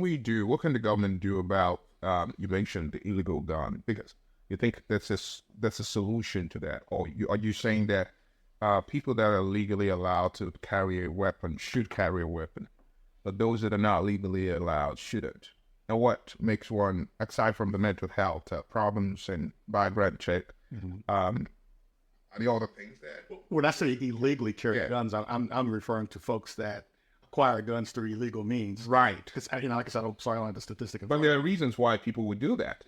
what can the government do about, you mentioned the illegal gun, because you think that's a solution to that? Or are you saying that people that are legally allowed to carry a weapon should carry a weapon, but those that are not legally allowed shouldn't? And what makes one, aside from the mental health problems and background check, are the other things that... When I say illegally carry guns, I'm referring to folks that acquire guns through illegal means. Right. Because, like I said, I'm sorry, I don't have the statistic. But there are reasons why people would do that,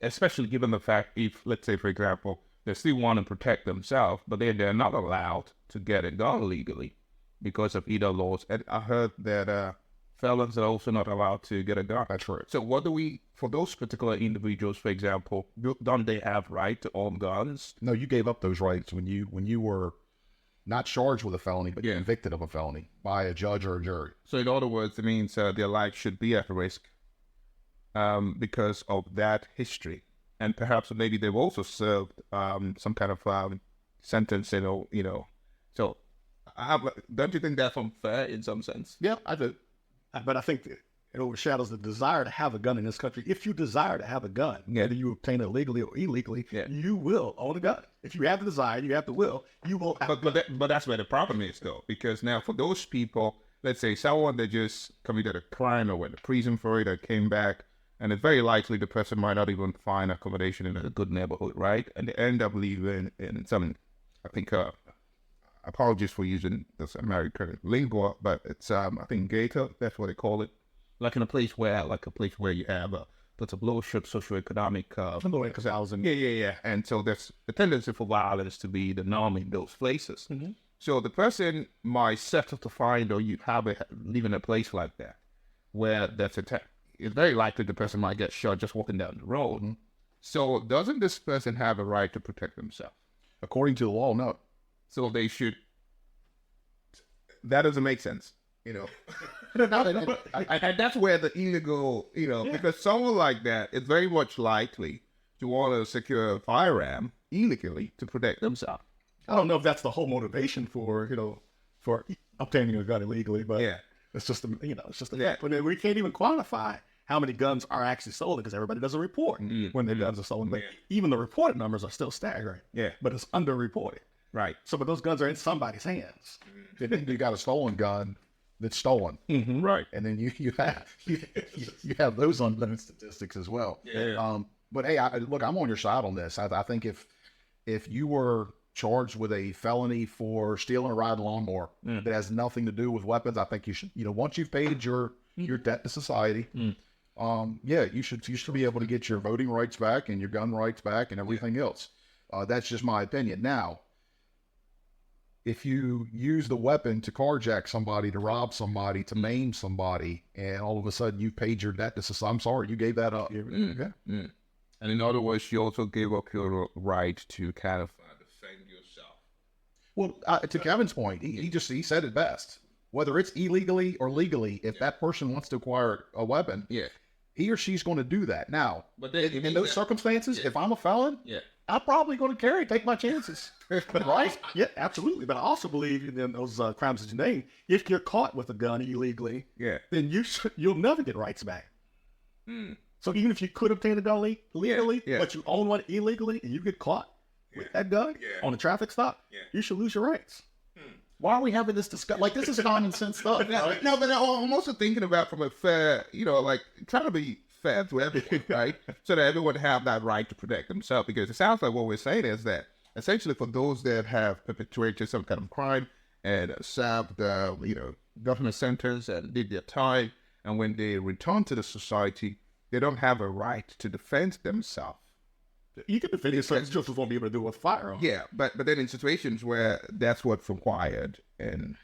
especially given the fact, if, let's say, for example, they still want to protect themselves, but they're not allowed to get a gun legally because of either laws. And I heard that felons are also not allowed to get a gun. That's right. So what do we, for those particular individuals, for example, don't they have right to own guns? No, you gave up those rights when you were not charged with a felony, but convicted of a felony by a judge or a jury. So in other words, it means their life should be at risk because of that history. And perhaps maybe they've also served some kind of sentence, So don't you think that's unfair in some sense? Yeah, I do. But I think it overshadows the desire to have a gun in this country. If you desire to have a gun, whether you obtain it legally or illegally, you will own a gun. If you have the desire, you have the will, you will have but that's where the problem is, though. Because now for those people, let's say someone that just committed a crime or went to prison for it or came back, and it's very likely the person might not even find accommodation in a good neighborhood, right? And they end up living in some, I think, apologies for using this American lingo, but it's, I think, Gator, that's what they call it. Like in a place where you have that's a low socioeconomic housing. Yeah. And so there's a tendency for violence to be the norm in those places. Mm-hmm. So the person might settle to find, or you live in a place like that, where that's it's very likely the person might get shot just walking down the road. Mm-hmm. So doesn't this person have a right to protect themselves? According to the law, no. So they should. That doesn't make sense, And that's where the illegal, because someone like that is very much likely to want to secure a firearm illegally to protect themselves. I don't know if that's the whole motivation for obtaining a gun illegally, but it's just fact. But we can't even quantify how many guns are actually stolen because everybody doesn't report when their guns are stolen. But even the reported numbers are still staggering. Yeah. But it's underreported. Right. So, but those guns are in somebody's hands. You got a stolen gun that's stolen. Mm-hmm. Right. And then you have those unlimited statistics as well. Yeah. But hey, look, I'm on your side on this. I think if you were charged with a felony for stealing a riding lawnmower that has nothing to do with weapons, I think you should, once you've paid your debt to society, you should be able to get your voting rights back and your gun rights back and everything else. That's just my opinion. Now, if you use the weapon to carjack somebody, to rob somebody, to maim somebody, and all of a sudden you paid your debt to society, I'm sorry, you gave that up. Okay. And in other words, you also gave up your right to kind of defend yourself. Well, to Kevin's point, he said it best. Whether it's illegally or legally, if that person wants to acquire a weapon, he or she's going to do that. Now, but in those circumstances, if I'm a felon, I'm probably going to take my chances. Right? Yeah, absolutely. But I also believe in those crimes that you named, if you're caught with a gun illegally, then you'll never get rights back. So even if you could obtain a gun legally, but you own one illegally and you get caught with that gun on a traffic stop, you should lose your rights. Why are we having this discussion? Like, this is common sense stuff. Right? No, but I'm also thinking about from a fair, trying to be fair to everyone, right? So that everyone have that right to protect themselves. Because it sounds like what we're saying is that essentially for those that have perpetrated some kind of crime and served, government sentence and did their time, and when they return to the society, they don't have a right to defend themselves. You can defend yourself, just won't be able to do it with firearm. Yeah, but then in situations where that's what's required, and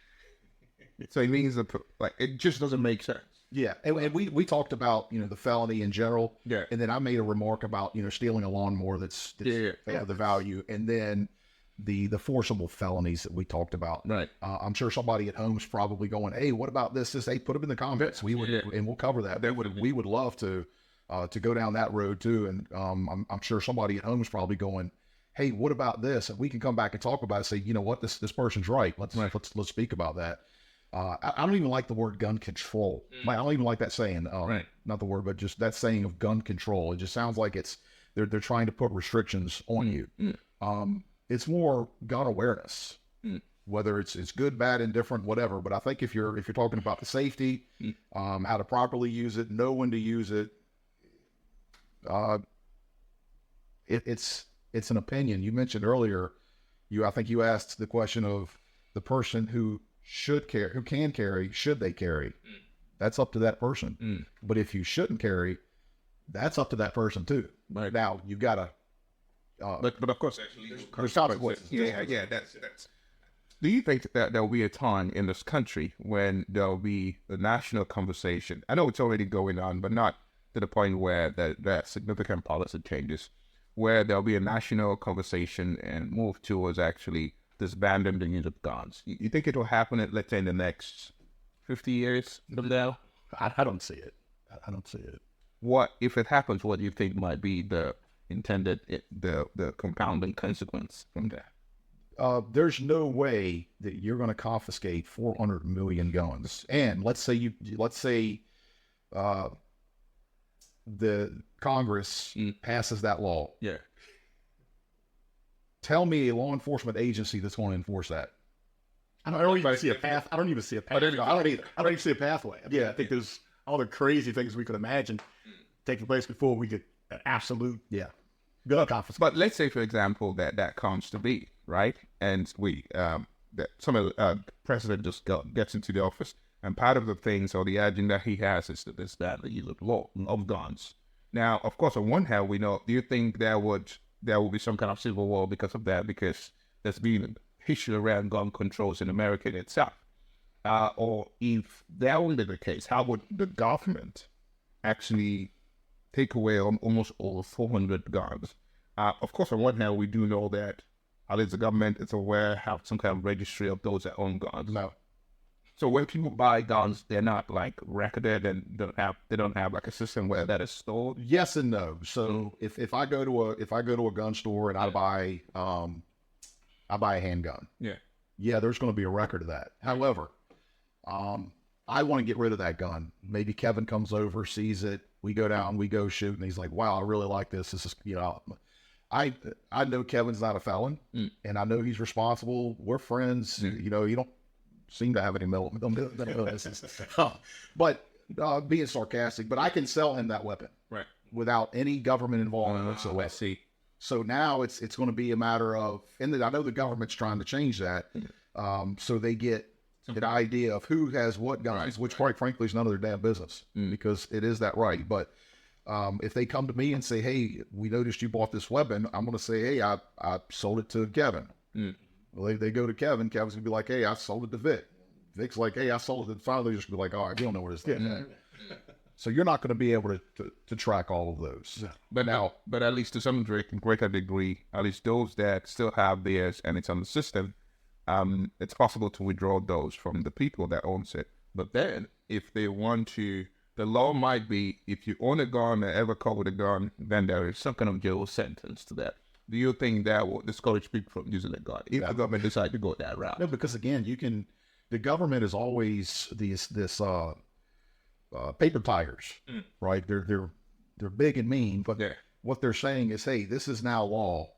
so it means that it just doesn't make sense. Yeah, and we talked about the felony in general. Yeah, and then I made a remark about stealing a lawnmower that's the value, and then the forcible felonies that we talked about. Right. I'm sure somebody at home is probably going, "Hey, what about this? Hey, put them in the comments. We would and we'll cover that. We would love to go down that road too." And I'm sure somebody at home is probably going, "Hey, what about this?" And we can come back and talk about it. Say, you know what, this person's right. Let's speak about that. I don't even like the word gun control. I don't even like that saying. Not the word, but just that saying of gun control. It just sounds like they're trying to put restrictions on you. It's more gun awareness, whether it's good, bad, indifferent, whatever. But I think if you're talking about the safety, how to properly use it, know when to use it, it's an opinion. You mentioned earlier, I think you asked the question of the person who can carry, should they carry? That's up to that person. But if you shouldn't carry, that's up to that person too. Right. Now you've got to. But of course, actually, there's consequences. Yeah. That's. Do you think that there'll be a time in this country when there'll be a national conversation? I know it's already going on, but not to the point where there are significant policy changes, where there'll be a national conversation and move towards actually disbanding the use of guns. You think it will happen, let's say, in the next 50 years from now? I don't see it. I don't see it. What, if it happens, what do you think might be the intended, the compounding consequence from that? There's no way that you're going to confiscate 400 million guns. And let's say the Congress passes that law. Yeah. Tell me a law enforcement agency that's going to enforce that. I don't even see a path. I don't even see a path. I don't either. I don't even see a pathway. I think there's all the crazy things we could imagine taking place before we get an absolute gun confiscation. But let's say, for example, that comes to be, right? And that some of the president just gets into the office, and part of the things or the agenda he has is that the use of guns. Now, of course, on one hand, we know. Do you think there will be some kind of civil war because of that? Because there's been history around gun controls in America in itself. Or if that were the case, how would the government actually take away almost all 400 guns? Of course, on one hand, we do know that at least the government is aware, have some kind of registry of those that own guns. No. So when people buy guns, they're not like recorded and they don't have like a system where that is stored. Yes and no. So if I go to a gun store and I buy a handgun, there's going to be a record of that. However, I want to get rid of that gun. Maybe Kevin comes over, sees it. We go down, we go shoot, and he's like, "Wow, I really like this. This is I know Kevin's not a felon, and I know he's responsible. We're friends. You don't seem to have any but being sarcastic, but I can sell him that weapon without any government involvement whatsoever. I see. So now it's going to be a matter of, and I know the government's trying to change that, so they get an idea of who has what guns, which quite frankly is none of their damn business because it is that right. But if they come to me and say, "Hey, we noticed you bought this weapon," I'm going to say, "Hey, I sold it to Kevin." Well, they go to Kevin. Kevin's going to be like, "Hey, I sold it to Vic." Vic's like, "Hey, I sold it to." Finally, they're just going to be like, "All right, you don't know where this is." So you're not going to be able to track all of those. But at least to some greater degree, at least those that still have theirs and it's on the system, it's possible to withdraw those from the people that owns it. But then, if they want to, the law might be, if you own a gun or ever caught with a gun, then there is some kind of jail sentence to that. Do you think that will discourage people from using a gun if the government decide to go that route? No, because again, the government is always this paper tigers, right? They're big and mean, but what they're saying is, hey, this is now law.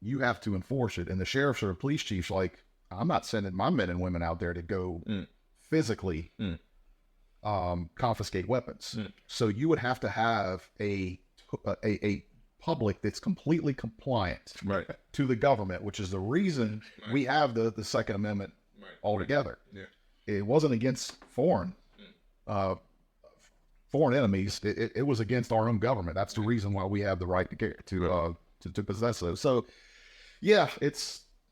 You have to enforce it. And the sheriffs or the police chiefs, like, I'm not sending my men and women out there to go physically confiscate weapons. So you would have to have a public that's completely compliant to the government, which is the reason we have the Second Amendment altogether. It wasn't against foreign enemies. It was against our own government. That's the reason why we have the right to possess those. So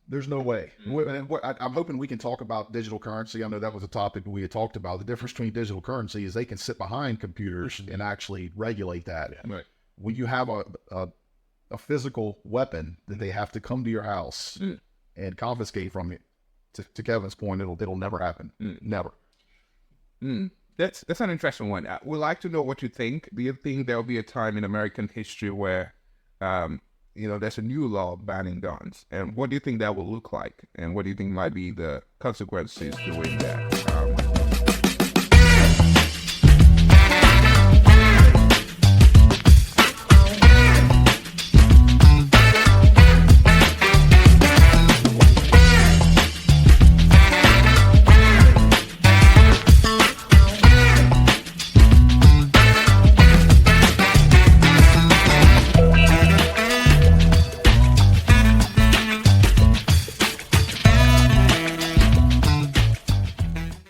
there's no way. I'm hoping we can talk about digital currency. I know that was a topic we had talked about. The difference between digital currency is they can sit behind computers and actually regulate that. When you have a physical weapon that they have to come to your house and confiscate from you, to Kevin's point, it'll never happen. Never. That's an interesting one. I would like to know what you think. Do you think there'll be a time in American history where, there's a new law banning guns? And what do you think that will look like? And what do you think might be the consequences to doing that?